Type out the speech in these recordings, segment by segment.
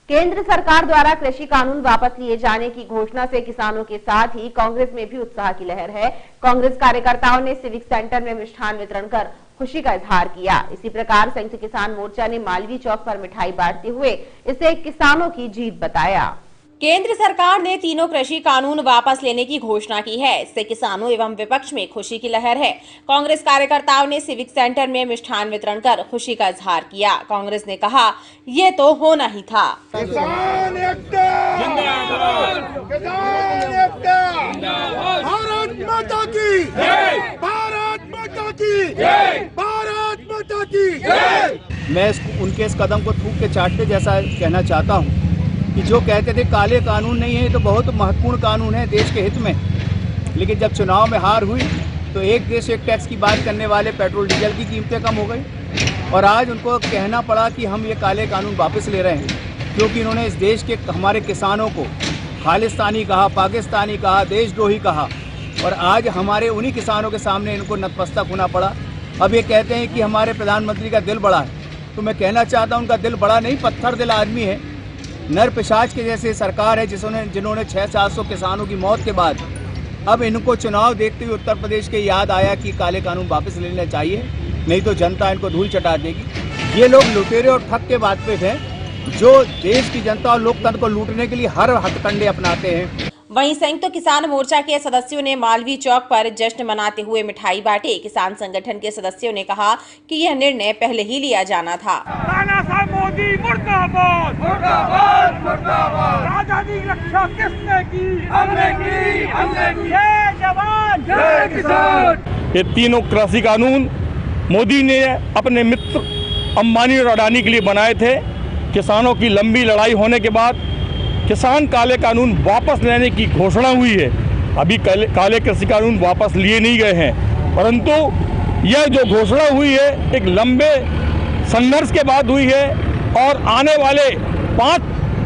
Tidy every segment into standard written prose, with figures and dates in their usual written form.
केंद्र सरकार द्वारा कृषि कानून वापस लिए जाने की घोषणा से किसानों के साथ ही कांग्रेस में भी उत्साह की लहर है। कांग्रेस कार्यकर्ताओं ने सिविक सेंटर में मिष्ठान वितरण कर खुशी का इजहार किया। इसी प्रकार संयुक्त किसान मोर्चा ने मालवीय चौक पर मिठाई बांटते हुए इसे किसानों की जीत बताया। केंद्र सरकार ने तीनों कृषि कानून वापस लेने की घोषणा की है। इससे किसानों एवं विपक्ष में खुशी की लहर है। कांग्रेस कार्यकर्ताओं ने सिविक सेंटर में मिष्ठान वितरण कर खुशी का इजहार किया। कांग्रेस ने कहा, ये तो होना ही था। किसान एकता जिंदाबाद, किसान एकता भारत माता की जय, भारत माता की जय, भारत माता की जय। मैं उनके इस कदम को थूक के चाटते जैसा कहना चाहता हूँ कि जो कहते थे काले कानून नहीं है, तो बहुत महत्वपूर्ण कानून है देश के हित में। लेकिन जब चुनाव में हार हुई तो एक देश एक टैक्स की बात करने वाले पेट्रोल डीजल की कीमतें कम हो गई और आज उनको कहना पड़ा कि हम ये काले कानून वापस ले रहे हैं, क्योंकि इन्होंने इस देश के हमारे किसानों को खालिस्तानी कहा, पाकिस्तानी कहा, देशद्रोही कहा और आज हमारे उन्हीं किसानों के सामने इनको नतमस्तक होना पड़ा। अब ये कहते हैं कि हमारे प्रधानमंत्री का दिल बड़ा है, तो मैं कहना चाहता हूँ उनका दिल बड़ा नहीं, पत्थर दिल आदमी है। नर पिशाच के जैसे सरकार है जिन्होंने 600-700 किसानों की मौत के बाद अब इनको चुनाव देखते हुए उत्तर प्रदेश के याद आया कि काले कानून वापस लेना चाहिए, नहीं तो जनता इनको धूल चटा देगी। ये लोग लुटेरे और ठग के वाकिफ हैं जो देश की जनता और लोकतंत्र को लूटने के लिए हर हथकंडे अपनाते हैं। वहीं संयुक्त किसान मोर्चा के सदस्यों ने मालवीय चौक पर जश्न मनाते हुए मिठाई बांटी। किसान संगठन के सदस्यों ने कहा कि यह निर्णय पहले ही लिया जाना था। मोदी मुर्दाबाद, मुर्दाबाद, मुर्दाबाद। आजादी की रक्षा किसने की? हमने की, हमने की। जय जवान, जय किसान। ये तीनों कृषि कानून मोदी ने अपने मित्र अंबानी और अडानी के लिए बनाए थे। किसानों की लंबी लड़ाई होने के बाद किसान काले कानून वापस लेने की घोषणा हुई है। अभी काले कृषि कानून वापस लिए नहीं गए हैं, परंतु यह जो घोषणा हुई है एक लंबे संघर्ष के बाद हुई है और आने वाले 5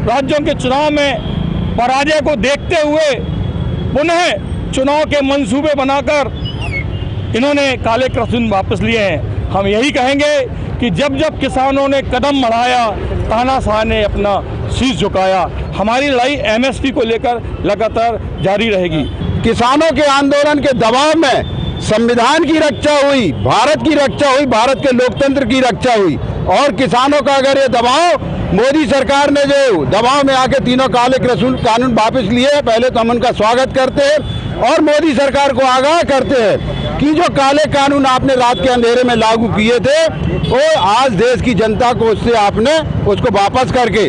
राज्यों के चुनाव में पराजय को देखते हुए पुनः चुनाव के मंसूबे बनाकर इन्होंने काले कृषि कानून वापस लिए हैं। हम यही कहेंगे कि जब जब किसानों ने कदम बढ़ाया, तानाशाह ने अपना शीश झुकाया। हमारी लड़ाई एमएसपी को लेकर लगातार जारी रहेगी। किसानों के आंदोलन के दबाव में संविधान की रक्षा हुई, भारत की रक्षा हुई, भारत के लोकतंत्र की रक्षा हुई और किसानों का अगर ये दबाव मोदी सरकार ने जो दबाव में आके तीनों काले कृषि कानून वापस लिए, पहले तो हम उनका स्वागत करते हैं और मोदी सरकार को आगाह करते हैं कि जो काले कानून आपने रात के अंधेरे में लागू किए थे वो आज देश की जनता को उससे आपने उसको वापस करके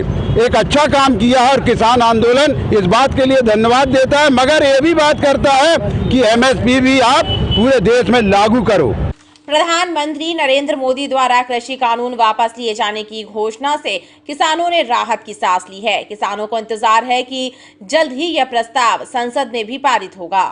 एक अच्छा काम किया है और किसान आंदोलन इस बात के लिए धन्यवाद देता है, मगर ये भी बात करता है कि एमएसपी भी आप पूरे देश में लागू करो। प्रधानमंत्री नरेंद्र मोदी द्वारा कृषि कानून वापस लिए जाने की घोषणा से किसानों ने राहत की सांस ली है। किसानों को इंतजार है कि जल्द ही यह प्रस्ताव संसद में भी पारित होगा।